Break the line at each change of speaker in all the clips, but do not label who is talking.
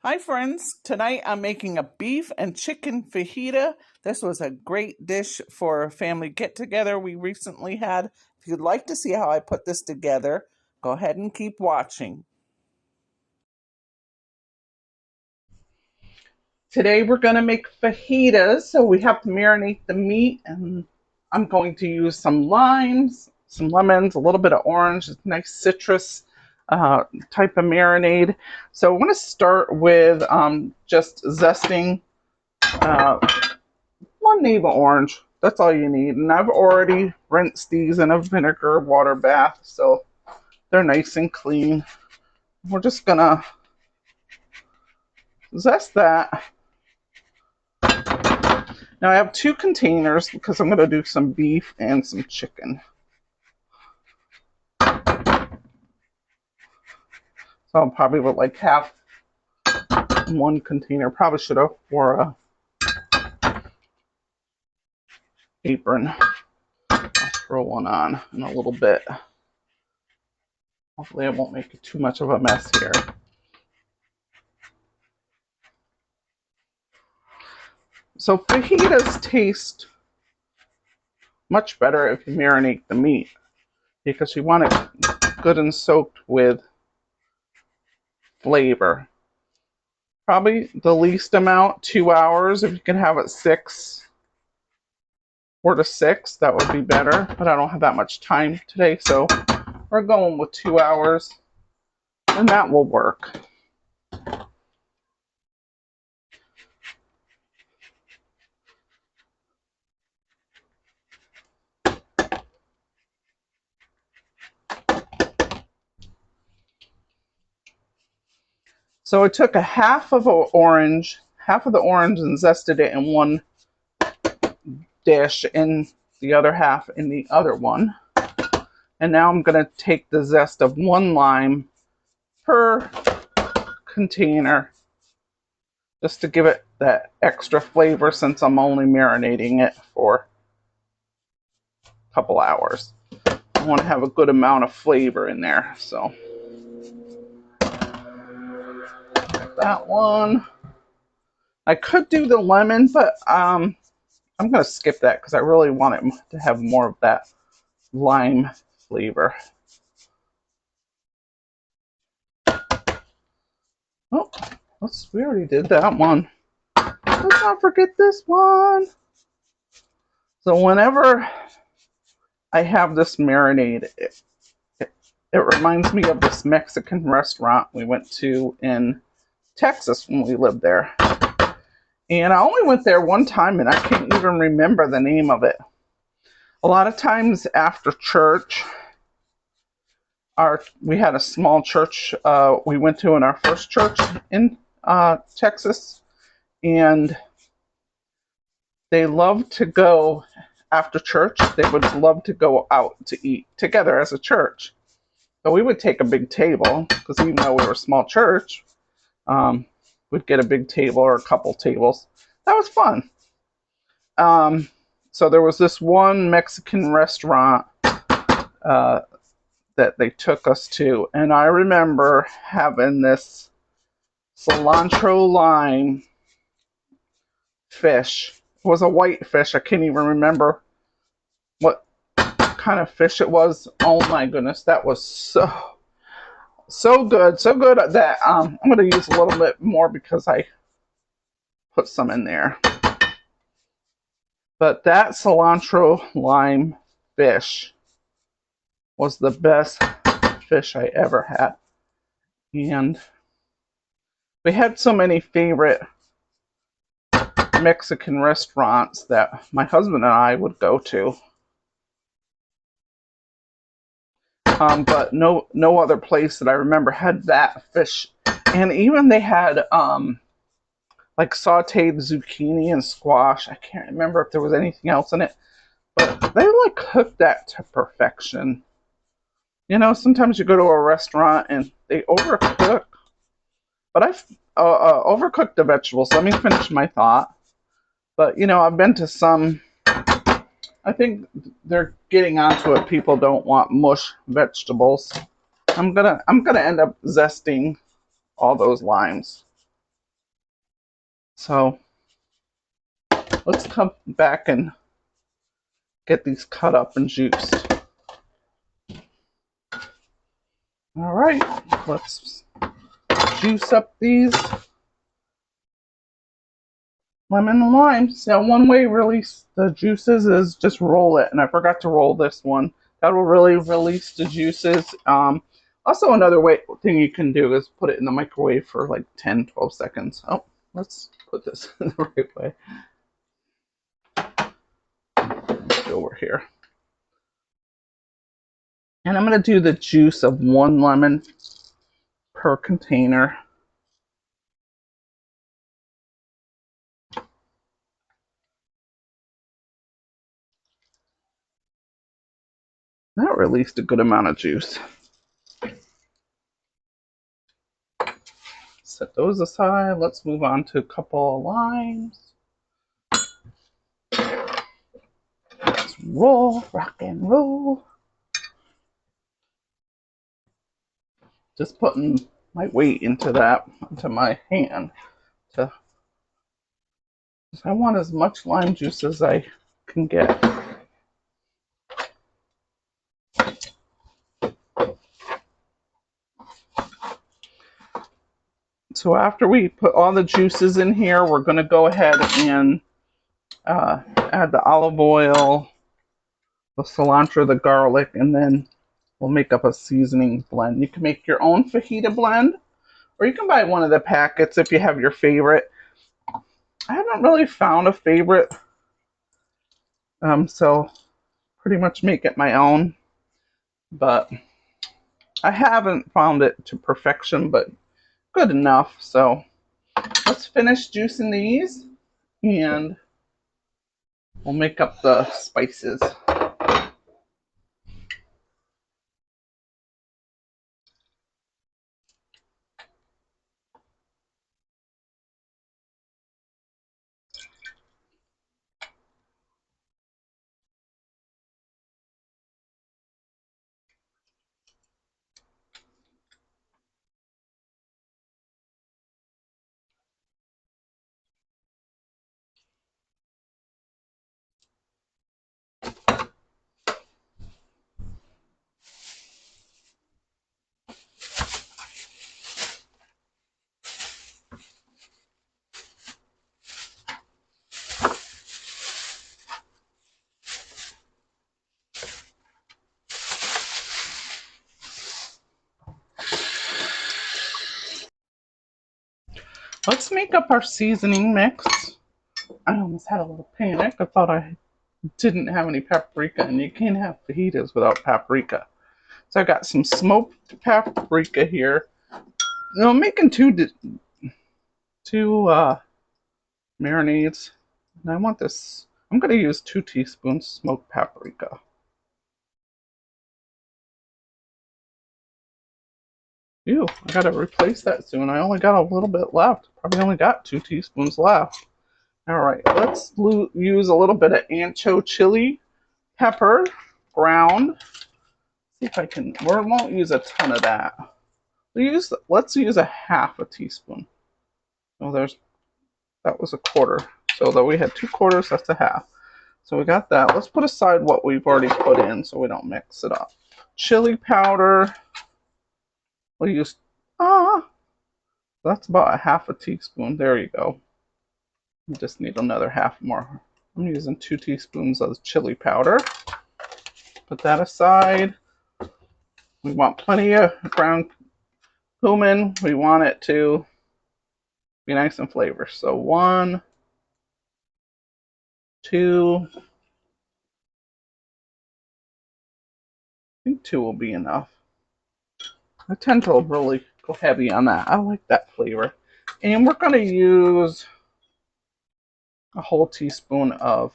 Hi friends, tonight I'm making a beef and chicken fajita. This was a great dish for a family get-together we recently had. If you'd like to see how I put this together, go ahead and keep watching. Today we're going to make fajitas, so we have to marinate the meat, and I'm going to use some limes, some lemons, a little bit of orange, nice citrus type of marinade. So I want to start with just zesting one navel orange. That's all you need. And I've already rinsed these in a vinegar water bath, so they're nice and clean. We're just gonna zest that. Now I have two containers because I'm gonna do some beef and some chicken. So I'll probably put like half one container. Probably should have wore a apron. I'll throw one on in a little bit. Hopefully I won't make too much of a mess here. So fajitas taste much better if you marinate the meat because you want it good and soaked with flavor. Probably the least amount, 2 hours. If you can have it 4 to 6, that would be better. But I don't have that much time today, so we're going with 2 hours, and that will work. So I took a half of the orange and zested it in one dish and the other half in the other one. And now I'm going to take the zest of one lime per container just to give it that extra flavor since I'm only marinating it for a couple hours. I want to have a good amount of flavor in there, so that one. I could do the lemon, but I'm going to skip that because I really want it to have more of that lime flavor. Oh, we already did that one. Let's not forget this one. So whenever I have this marinade, it reminds me of this Mexican restaurant we went to in Texas when we lived there. And I only went there one time and I can't even remember the name of it. A lot of times after church, we had a small church we went to in our first church in Texas, and they loved to go after church. They would love to go out to eat together as a church. So we would take a big table because even though we were a small church, we'd get a big table or a couple tables. That was fun. So there was this one Mexican restaurant that they took us to, and I remember having this cilantro lime fish. It was a white fish. I can't even remember what kind of fish it was. Oh my goodness, that was so good that I'm going to use a little bit more because I put some in there. But that cilantro lime fish was the best fish I ever had. And we had so many favorite Mexican restaurants that my husband and I would go to. But no other place that I remember had that fish. And even they had like sauteed zucchini and squash. I can't remember if there was anything else in it. But they like cooked that to perfection. You know, sometimes you go to a restaurant and they overcook. But I've overcooked the vegetables. Let me finish my thought. But, you know, I've been to some, I think they're getting onto it. People don't want mush vegetables. I'm gonna end up zesting all those limes. So let's come back and get these cut up and juiced. All right, let's juice up these lemon and limes. Now, one way to release the juices is just roll it, and I forgot to roll this one. That will really release the juices. Also, another thing you can do is put it in the microwave for like 10-12 seconds. Oh, let's put this in the right way. Let's go over here. And I'm going to do the juice of 1 lemon per container. That released a good amount of juice. Set those aside. Let's move on to a couple of limes. Let's roll, rock and roll. Just putting my weight into my hand. I want as much lime juice as I can get. So after we put all the juices in here, we're going to go ahead and add the olive oil, the cilantro, the garlic, and then we'll make up a seasoning blend. You can make your own fajita blend, or you can buy one of the packets if you have your favorite. I haven't really found a favorite, so pretty much make it my own. But I haven't found it to perfection, but good enough. So let's finish juicing these, and we'll make up the spices. Let's make up our seasoning mix. I almost had a little panic. I thought I didn't have any paprika, and you can't have fajitas without paprika. So I got some smoked paprika here. Now I'm making two marinades, and I want this. I'm going to use 2 teaspoons smoked paprika. Ew, I got to replace that soon. I only got a little bit left. Probably only got 2 teaspoons left. All right, let's use a little bit of ancho chili pepper, ground. See if I can. We won't use a ton of that. Let's use a half a teaspoon. Oh, that was a quarter. So that we had 2 quarters, that's a half. So we got that. Let's put aside what we've already put in so we don't mix it up. Chili powder. We'll use that's about a half a teaspoon. There you go. You just need another half more. I'm using 2 teaspoons of chili powder. Put that aside. We want plenty of ground cumin. We want it to be nice and flavor. So 1, 2. I think 2 will be enough. I tend to really go heavy on that. I like that flavor. And we're going to use a whole teaspoon of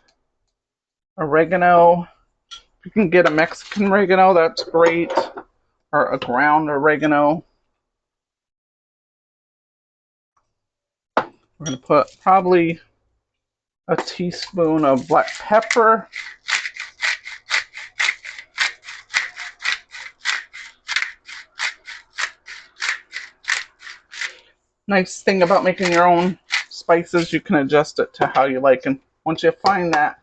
oregano. If you can get a Mexican oregano, that's great. Or a ground oregano. We're going to put probably a teaspoon of black pepper. Nice thing about making your own spices, you can adjust it to how you like. And once you find that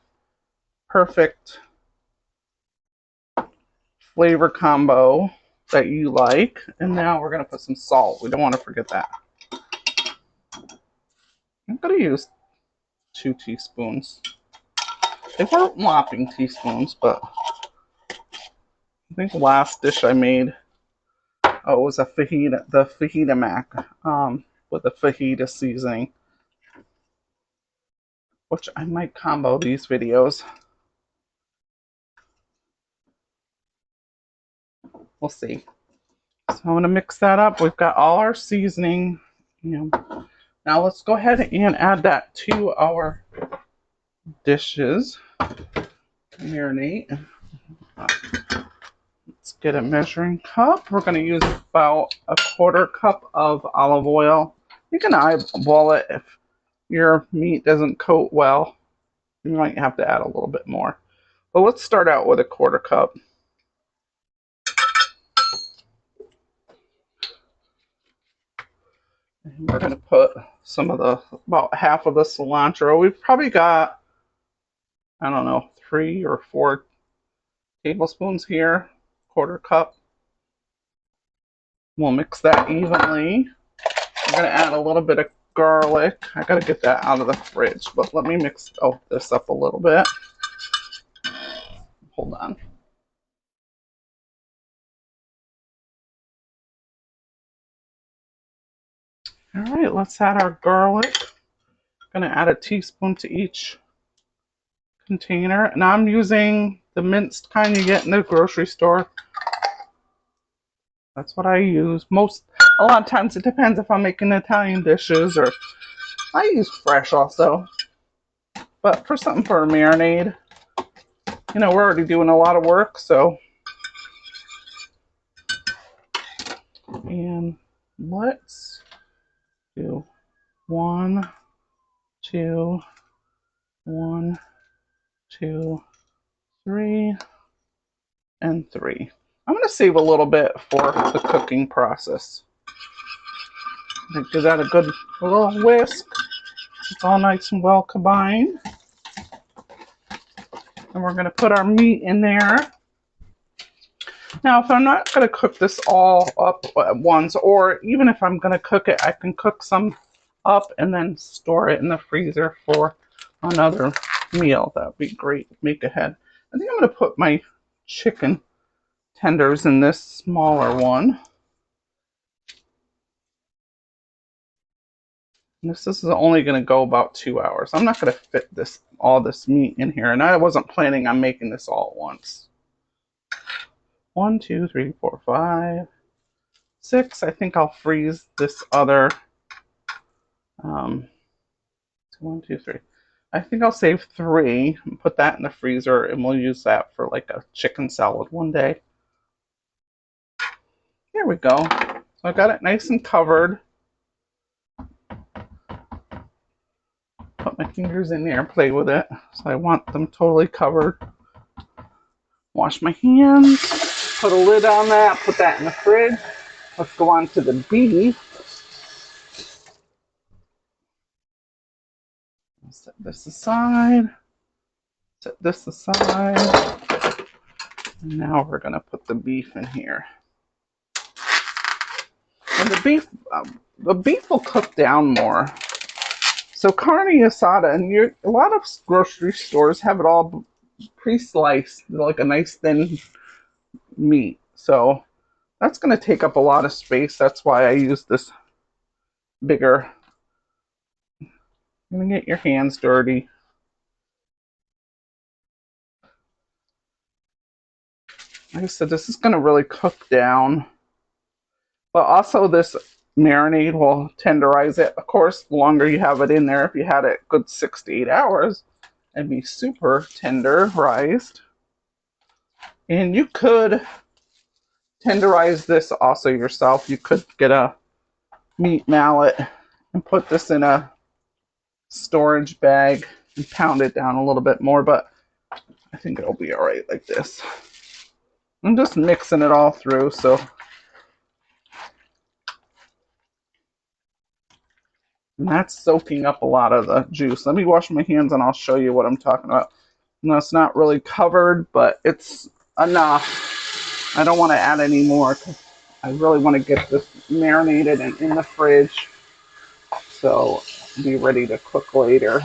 perfect flavor combo that you like, and now we're going to put some salt. We don't want to forget that. I'm going to use 2 teaspoons. They weren't whopping teaspoons, but I think the last dish I made, it was a fajita, the fajita mac, with the fajita seasoning, which I might combo these videos. We'll see. So I'm going to mix that up. We've got all our seasoning. Now let's go ahead and add that to our dishes. Marinate. Let's get a measuring cup. We're going to use about a 1/4 cup of olive oil. You can eyeball it if your meat doesn't coat well. You might have to add a little bit more. But let's start out with a 1/4 cup. And we're going to put about half of the cilantro. We've probably got, I don't know, 3 or 4 tablespoons here, 1/4 cup. We'll mix that evenly. I'm going to add a little bit of garlic. I got to get that out of the fridge, but let me mix this up a little bit. Hold on. All right, let's add our garlic. I'm going to add a teaspoon to each container, and I'm using the minced kind you get in the grocery store. That's what I use. A lot of times it depends if I'm making Italian dishes, or I use fresh also. But for something for a marinade, we're already doing a lot of work, so. And let's do 1, 2, 1, 2, 3, and 3. I'm going to save a little bit for the cooking process. Give that a good little whisk. It's all nice and well combined. And we're going to put our meat in there. Now, if I'm not going to cook this all up at once, or even if I'm going to cook it, I can cook some up and then store it in the freezer for another meal. That would be great. Make ahead. I think I'm going to put my chicken tenders in this smaller one. And this is only going to go about 2 hours. I'm not going to fit all this meat in here, and I wasn't planning on making this all at once. 1, 2, 3, 4, 5, 6. I think I'll freeze this other. 1, 2, 3. I think I'll save 3 and put that in the freezer, and we'll use that for like a chicken salad one day. Here we go. So I got it nice and covered. Put my fingers in there and play with it. So I want them totally covered. Wash my hands. Put a lid on that. Put that in the fridge. Let's go on to the beef. Set this aside. Set this aside. And now we're going to put the beef in here. And the beef will cook down more. So carne asada, and a lot of grocery stores have it all pre-sliced, like a nice thin meat. So that's going to take up a lot of space. That's why I use this bigger. You're going to get your hands dirty. Like I said, this is going to really cook down. But also this marinade will tenderize it. Of course, the longer you have it in there, if you had it good 6 to 8 hours, it'd be super tenderized. And you could tenderize this also yourself. You could get a meat mallet and put this in a storage bag and pound it down a little bit more, but I think it'll be all right like this. I'm just mixing it all through, so And that's soaking up a lot of the juice. Let me wash my hands and I'll show you what I'm talking about. And that's not really covered, but it's enough. I don't want to add any more because I really want to get this marinated and in the fridge so be ready to cook later.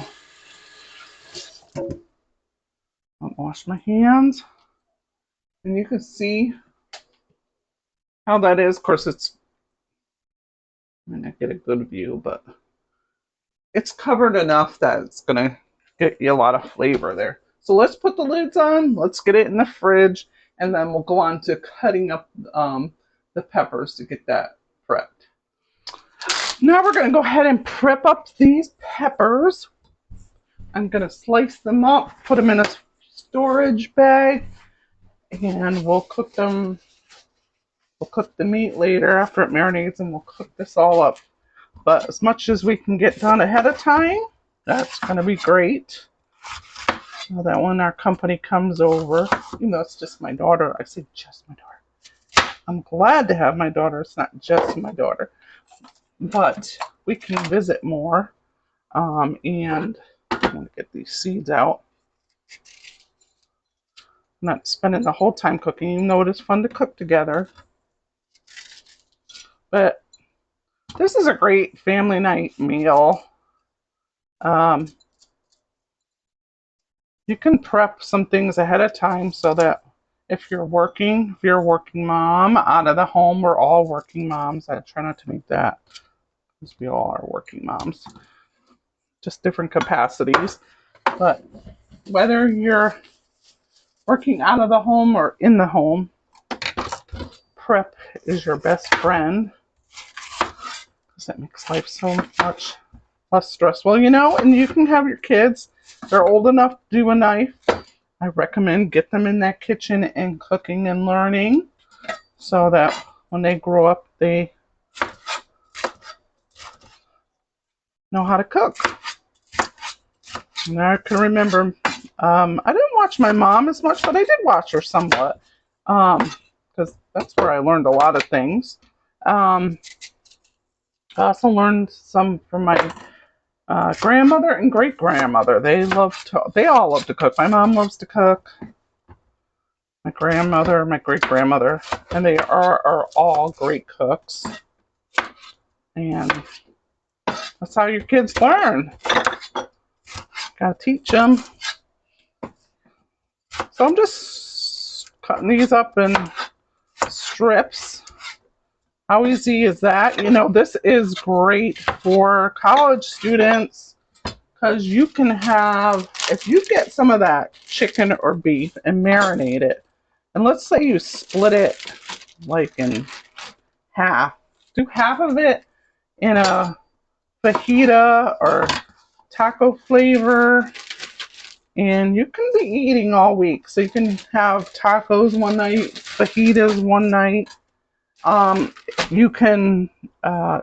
I'll wash my hands. And you can see how that is. Of course, it's, I might not get a good view, but it's covered enough that it's going to get you a lot of flavor there. So let's put the lids on. Let's get it in the fridge. And then we'll go on to cutting up the peppers to get that prepped. Now we're going to go ahead and prep up these peppers. I'm going to slice them up, put them in a storage bag, and we'll cook them. We'll cook the meat later after it marinates, and we'll cook this all up. But as much as we can get done ahead of time, that's going to be great. So that when our company comes over, even though it's just my daughter, I say just my daughter. I'm glad to have my daughter. It's not just my daughter. But we can visit more. And I'm going to get these seeds out. I'm not spending the whole time cooking, even though it is fun to cook together. But this is a great family night meal. You can prep some things ahead of time so that if you're a working mom out of the home, we're all working moms. I try not to make that because we all are working moms, just different capacities. But whether you're working out of the home or in the home, prep is your best friend because that makes life so much less stressful, you know. And you can have your kids, they're old enough to do a knife. I recommend get them in that kitchen and cooking and learning so that when they grow up, they know how to cook. And I can remember, I didn't watch my mom as much, but I did watch her somewhat because that's where I learned a lot of things. I also learned some from my grandmother and great grandmother. They all love to cook. My mom loves to cook. My grandmother, my great grandmother, and they are all great cooks. And that's how your kids learn. Gotta teach them. So I'm just cutting these up in strips. How easy is that? You know, this is great for college students because you can have, if you get some of that chicken or beef and marinate it, and let's say you split it like in half, do half of it in a fajita or taco flavor, and you can be eating all week. So you can have tacos one night, fajitas one night. You can go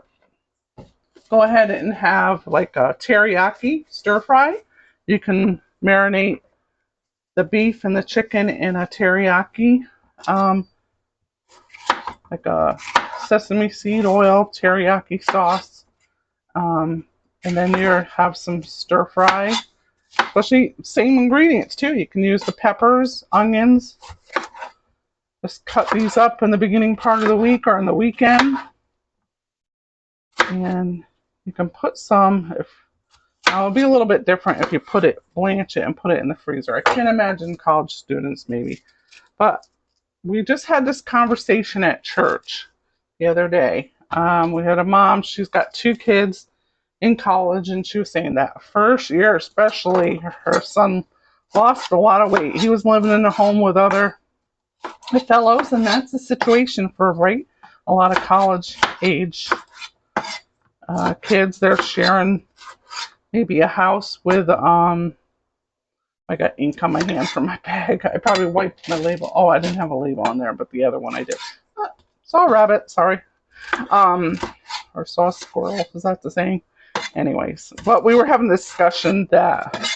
ahead and have like a teriyaki stir fry. You can marinate the beef and the chicken in a teriyaki, like a sesame seed oil teriyaki sauce. And then you have some stir fry, especially same ingredients too. You can use the peppers, onions. Just cut these up in the beginning part of the week or on the weekend. And you can put some, now it'll be a little bit different if you blanch it and put it in the freezer. I can't imagine college students maybe. But we just had this conversation at church the other day. We had a mom, she's got 2 kids in college, and she was saying that first year especially, her son lost a lot of weight. He was living in a home with other fellows, and that's the situation for a lot of college age kids. They're sharing maybe a house with I got ink on my hand from my bag. I probably wiped my label. Oh, I didn't have a label on there, but the other one I did. Saw a rabbit, sorry. Or saw a squirrel, is that the saying? Anyways, but we were having a discussion that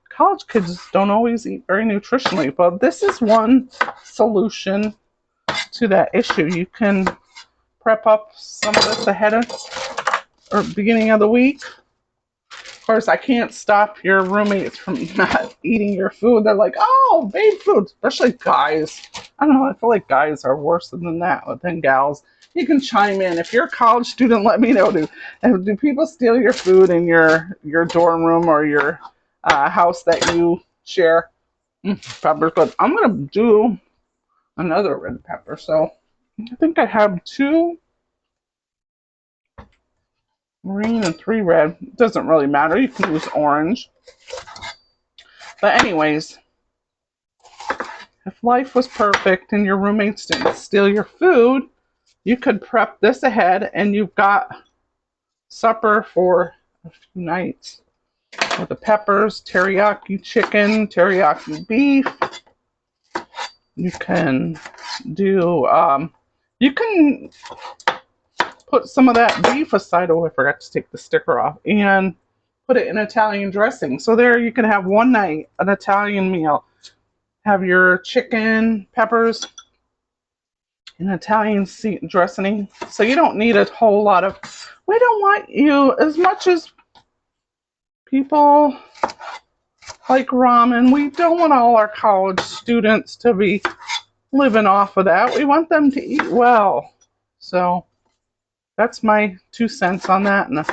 college kids don't always eat very nutritionally. But this is one solution to that issue. You can prep up some of this ahead of or beginning of the week. Of course, I can't stop your roommates from not eating your food. They're like, oh, babe food, especially guys. I don't know, I feel like guys are worse than that than gals. You can chime in. If you're a college student, let me know. Do people steal your food in your dorm room or your house that you share? Pepper's good. I'm going to do another red pepper. So I think I have 2 green and 3 red. It doesn't really matter. You can use orange. But anyways, if life was perfect and your roommates didn't steal your food, you could prep this ahead and you've got supper for a few nights. With the peppers, teriyaki chicken, teriyaki beef. You can do, you can put some of that beef aside. Oh, I forgot to take the sticker off. And put it in Italian dressing. So there you can have one night, an Italian meal. Have your chicken, peppers, and Italian dressing. So you don't need a whole lot of, we don't want you, as much as people like ramen, we don't want all our college students to be living off of that. We want them to eat well. So that's my 2 cents on that, and I'm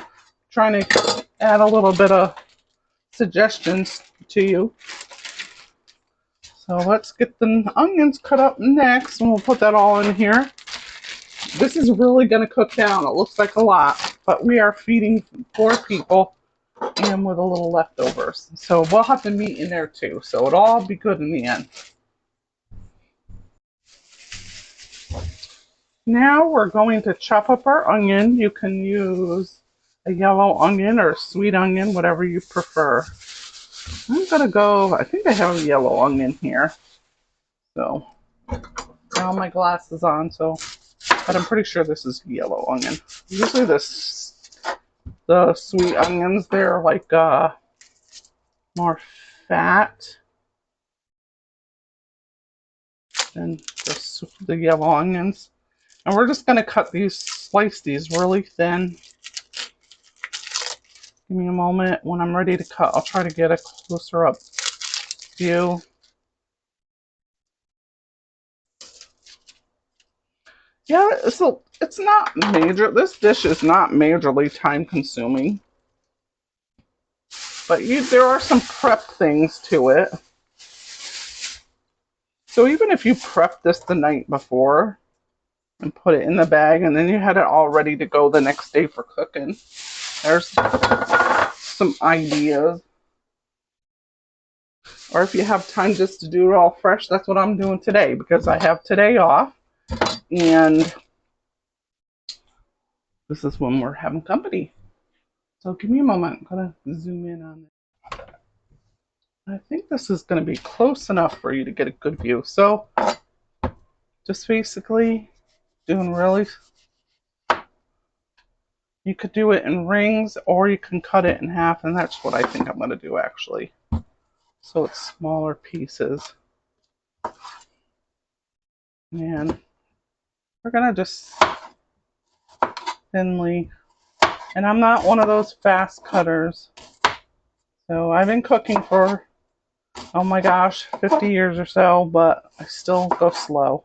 trying to add a little bit of suggestions to you. So let's get the onions cut up next, and we'll put that all in here. This is really going to cook down. It looks like a lot, but we are feeding 4 people and with a little leftovers. So we'll have the meat in there too. So it'll all be good in the end. Now we're going to chop up our onion. You can use a yellow onion or a sweet onion, whatever you prefer. I'm going to go, I think I have a yellow onion here. So now my glasses on, but I'm pretty sure this is yellow onion. Usually the sweet onions, they're like more fat than the yellow onions. And we're just going to slice these really thin. Give me a moment. When I'm ready to cut, I'll try to get a closer up view. Yeah, so it's not major. This dish is not majorly time consuming. But there are some prep things to it. So even if you prep this the night before and put it in the bag and then you had it all ready to go the next day for cooking, there's some ideas. Or if you have time just to do it all fresh, that's what I'm doing today because I have today off. And this is when we're having company. So give me a moment. I'm going to zoom in on it. I think this is going to be close enough for you to get a good view. So just basically doing really, you could do it in rings or you can cut it in half, and that's what I think I'm going to do actually. So it's smaller pieces. And we're going to just thinly, and I'm not one of those fast cutters. So I've been cooking for, oh my gosh, 50 years or so, but I still go slow.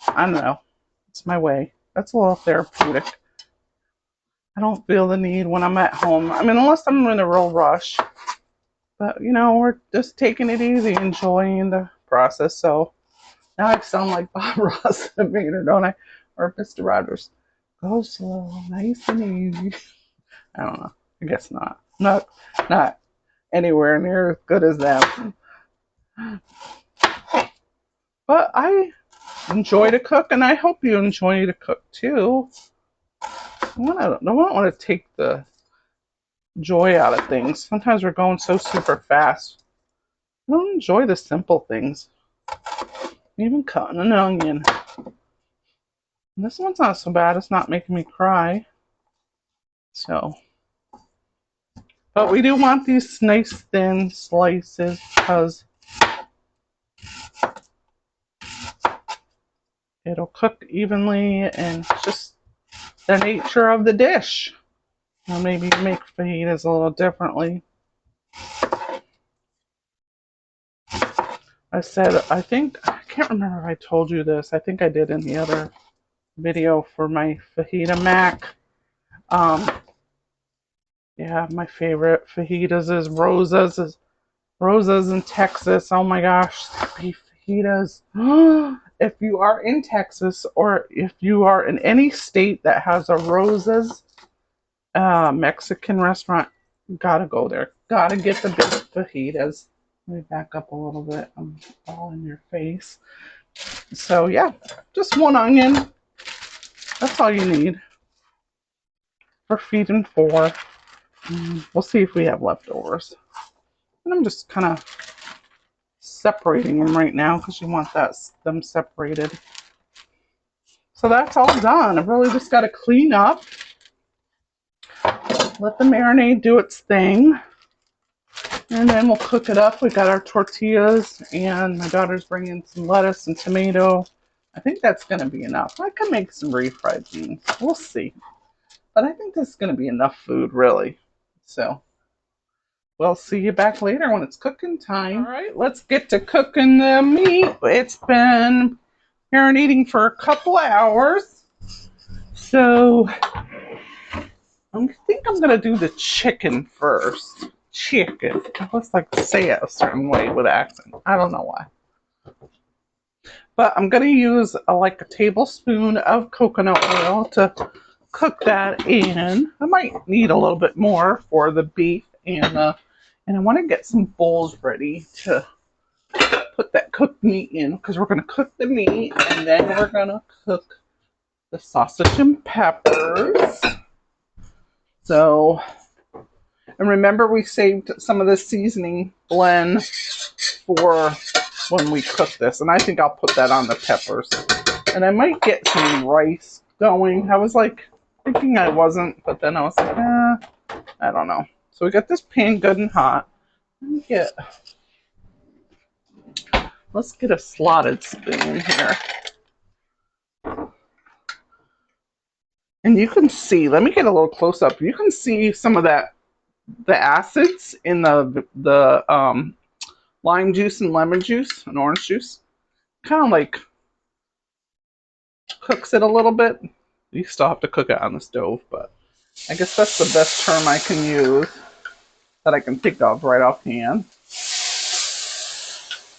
I don't know. It's my way. That's a little therapeutic. I don't feel the need when I'm at home. I mean, unless I'm in a real rush. But, you know, we're just taking it easy, enjoying the process. So now I sound like Bob Ross and Vader, don't I? Or Mr. Rogers. Go slow, nice and easy. I don't know. I guess not. Not anywhere near as good as them. But I enjoy to cook, and I hope you enjoy to cook too. I don't want to take the joy out of things. Sometimes we're going so super fast. I don't enjoy the simple things. Even cutting an onion. And this one's not so bad. It's not making me cry. So, but we do want these nice thin slices because it'll cook evenly, and it's just the nature of the dish. Or maybe you make fajitas a little differently. I said, I can't remember if I told you this. I think I did in the other video for my fajita mac. Yeah, my favorite fajitas is Rosa's in Texas. Oh my gosh, beef fajitas. If you are in Texas, or if you are in any state that has a Rosa's Mexican restaurant, gotta go there. Gotta get the beef fajitas. Let me back up a little bit. I'm all in your face. So yeah, just one onion. That's all you need for feeding four. We'll see if we have leftovers. And I'm just kind of separating them right now because you want them separated. So that's all done. I've really just got to clean up, let the marinade do its thing, and then we'll cook it up. We got our tortillas, and my daughter's bringing some lettuce and tomato. I think that's going to be enough. I can make some refried beans. We'll see. But I think this is going to be enough food, really. So we'll see you back later when it's cooking time. All right, let's get to cooking the meat. It's been marinating for a couple hours. So I think I'm going to do the chicken first. Chicken. I always like to say it a certain way with accent. I don't know why. But I'm going to use like a tablespoon of coconut oil to cook that in. I might need a little bit more for the beef, and I want to get some bowls ready to put that cooked meat in, because we're going to cook the meat and then we're going to cook the sausage and peppers. So, and remember, we saved some of the seasoning blend for when we cook this, and I think I'll put that on the peppers. And I might get some rice going. I was like thinking I wasn't, but then I was like, I don't know. So we got this pan good and hot. Let's get a slotted spoon here. And you can see, let me get a little close up. You can see some of the acids in the lime juice and lemon juice and orange juice. Kind of like cooks it a little bit. You still have to cook it on the stove, but I guess that's the best term I can use that I can think of right offhand.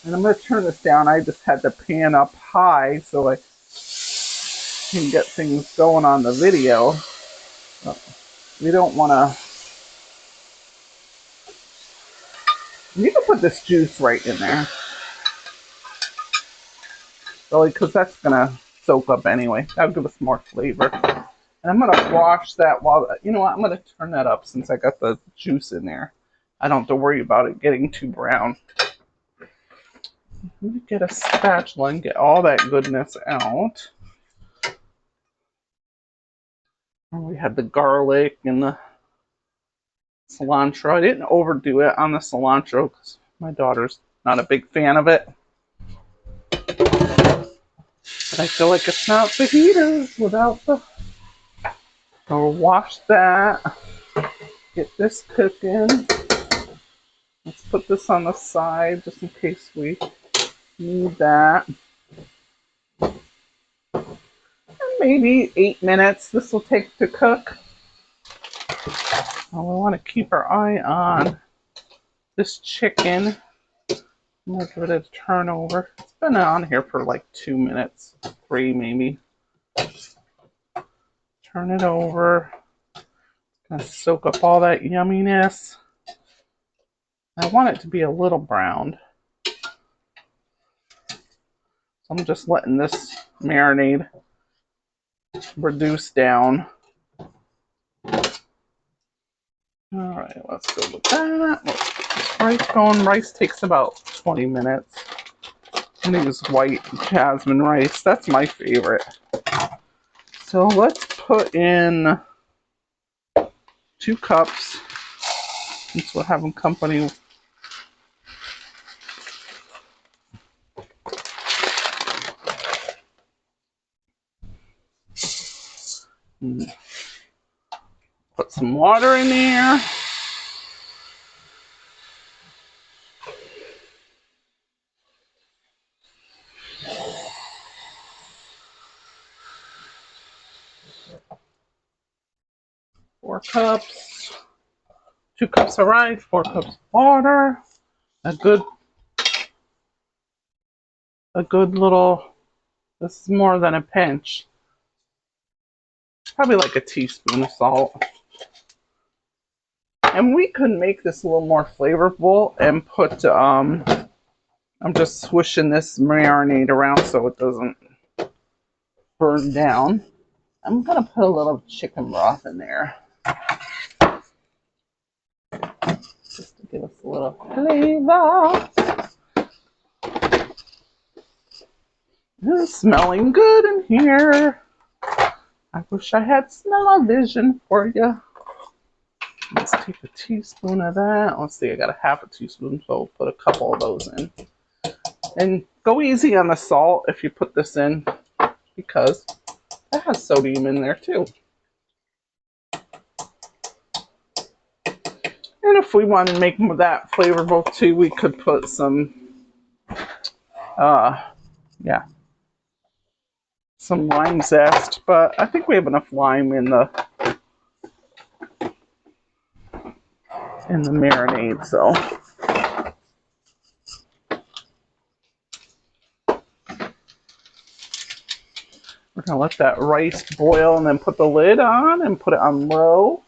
And I'm going to turn this down. I just had the pan up high so I can get things going on the video. We don't want to... You can put this juice right in there. Really, because that's going to soak up anyway. That'll give us more flavor. And I'm going to wash that while... You know what? I'm going to turn that up since I got the juice in there. I don't have to worry about it getting too brown. Let me get a spatula and get all that goodness out. And we had the garlic and the cilantro. I didn't overdo it on the cilantro because my daughter's not a big fan of it. But I feel like it's not fajitas without the... So we'll wash that. Get this cooking. Let's put this on the side just in case we need that. And maybe 8 minutes this will take to cook. Oh, we want to keep our eye on this chicken. I'm going to give it a turn over. It's been on here for like 2 minutes, 3 maybe. Turn it over. It's going to soak up all that yumminess. I want it to be a little browned. So I'm just letting this marinade reduce down. Alright, let's go with that. Let's get this rice going. Rice takes about 20 minutes. I use white jasmine rice. That's my favorite. So let's put in 2 cups. Since we're having company. And put some water in there. 4 cups. 2 cups of rice, 4 cups of water. A good little, this is more than a pinch. Probably like a teaspoon of salt. And we could make this a little more flavorful and put, I'm just swishing this marinade around so it doesn't burn down. I'm going to put a little chicken broth in there. Just to give us a little flavor. It's smelling good in here. I wish I had smell-o-vision for you. Let's take a teaspoon of that. Let's see, I got a half a teaspoon, so I'll put a couple of those in. And go easy on the salt if you put this in, because it has sodium in there too. And if we want to make that flavorful too, we could put some, some lime zest. But I think we have enough lime in the marinade, so. We're gonna let that rice boil and then put the lid on and put it on low.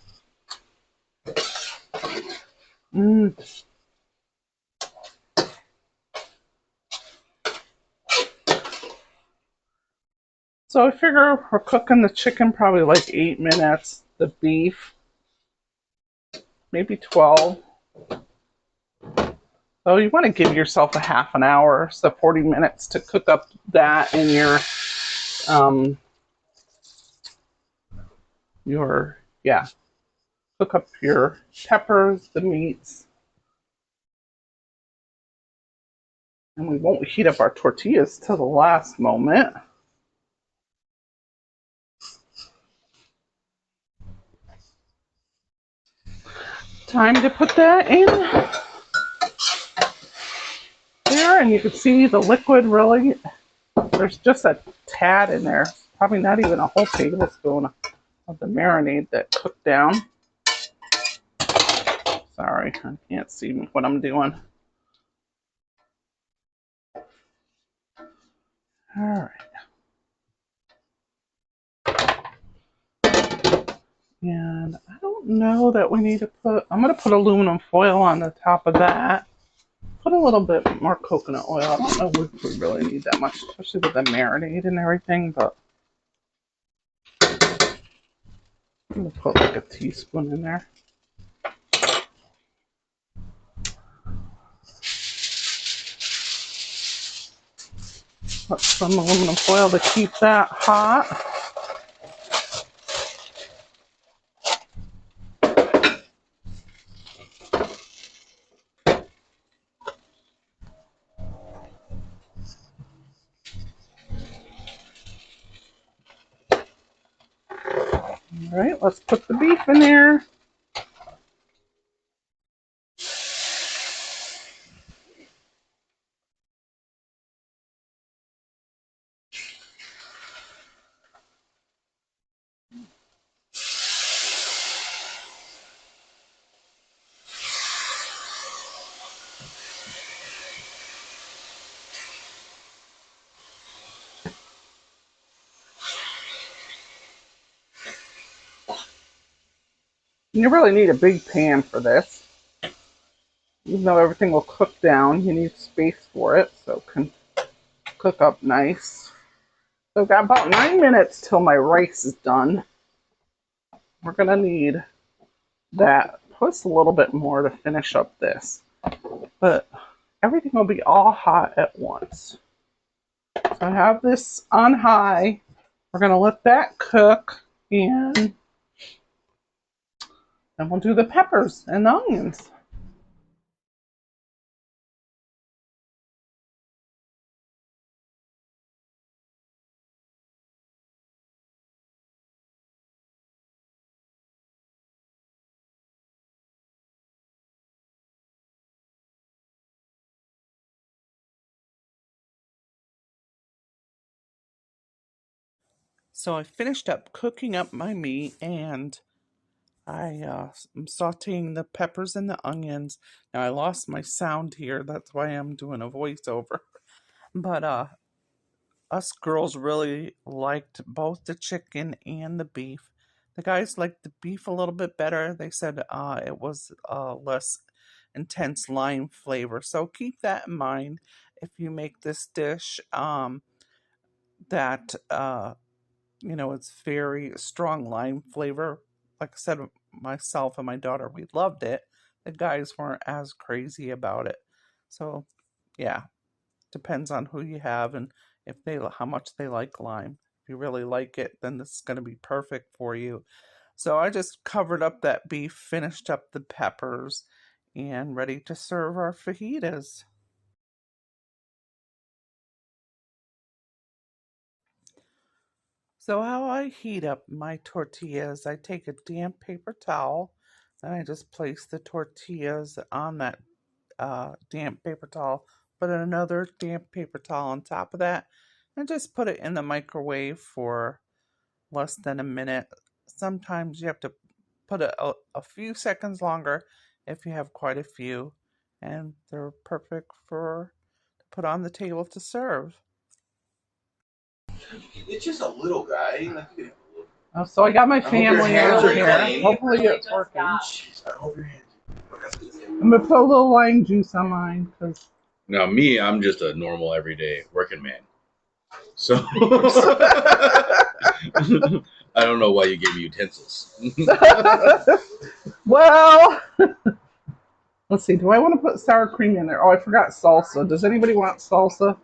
So I figure we're cooking the chicken probably like 8 minutes. The beef, maybe 12. So you want to give yourself a half an hour, so 40 minutes to cook up that and cook up your peppers, the meats. And we won't heat up our tortillas till the last moment. Time to put that in there, and you can see the liquid really, there's just a tad in there. Probably not even a whole tablespoon of the marinade that cooked down. Sorry, I can't see what I'm doing. All right. And I don't know that we need to put, I'm going to put aluminum foil on the top of that. Put a little bit more coconut oil. I don't know if we really need that much, especially with the marinade and everything, but I'm going to put like a teaspoon in there. Put some aluminum foil to keep that hot. All right, let's put the beef in there. You really need a big pan for this. Even though everything will cook down, you need space for it so it can cook up nice. So I've got about 9 minutes till my rice is done. We're gonna need that plus a little bit more to finish up this. But everything will be all hot at once. So I have this on high. We're gonna let that cook, and then we'll do the peppers and the onions. So I finished up cooking up my meat, and I'm sauteing the peppers and the onions. Now I lost my sound here, that's why I'm doing a voiceover. But us girls really liked both the chicken and the beef. The guys liked the beef a little bit better. They said it was less intense lime flavor. So keep that in mind if you make this dish. That it's very strong lime flavor. Like I said, myself and my daughter, we loved it. The guys weren't as crazy about it. So yeah, depends on who you have and if they how much they like lime. If you really like it, then this is going to be perfect for you. So I just covered up that beef, finished up the peppers, and ready to serve our fajitas. So how I heat up my tortillas, I take a damp paper towel, and I just place the tortillas on that damp paper towel, put another damp paper towel on top of that, and just put it in the microwave for less than a minute. Sometimes you have to put it a few seconds longer if you have quite a few, and they're perfect for to put on the table to serve.
It's just a little guy.
Oh, so I got my family over here.
Clean.
Hopefully it's working.
Jeez, I hope your hands.
I'm gonna put a little lime juice on mine because.
Now, me, I'm just a normal, everyday working man. So I don't know why you gave me utensils.
Well, let's see. Do I want to put sour cream in there? Oh, I forgot salsa. Does anybody want salsa?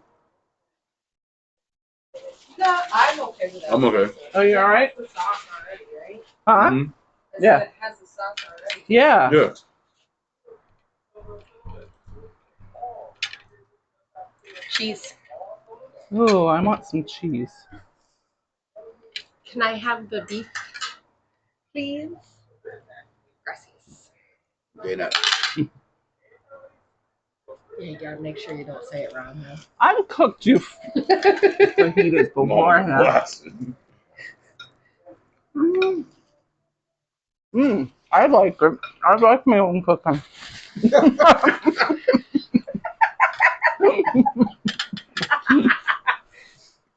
No, I'm okay with that.
I'm okay.
Oh, you all right?
It has the sauce already, right?
Huh?
Mm-hmm.
Yeah.
It has the sauce already.
Yeah.
Yeah.
Cheese.
Oh, I want some cheese.
Can I have the beef, please? Gracias.
Dana.
Yeah, you gotta make sure you don't say it wrong, though.
I've cooked you fajitas before. I like it. I like my own cooking.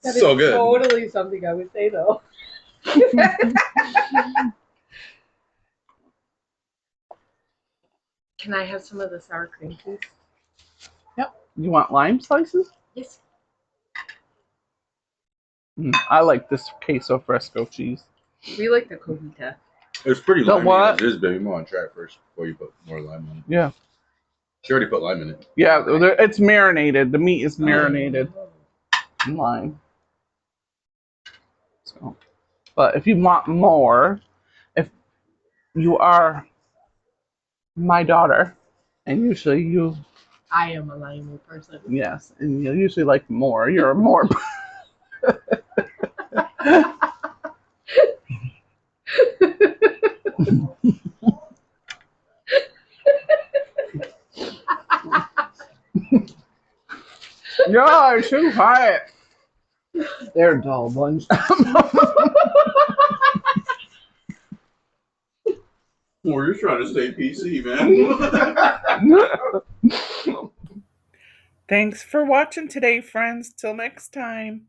That
So
is
good.
totally something I would say, though. Can I have some of the sour cream, please?
Yep. You want lime slices?
Yes.
I like this queso fresco cheese.
We like the cojita.
It's pretty
The
limey
what?
as it is, baby. I'm gonna try it first before you put more lime in it.
Yeah.
She already put lime in it.
Yeah, it's marinated. The meat is marinated in lime. So, but if you want more, if you are my daughter, and usually you,
I am a limey person.
yes, and you usually like more. You're a more. Yeah, too hot. They're dull bunch.
Well, you're trying to stay PC, man.
Thanks for watching today, friends. Till next time.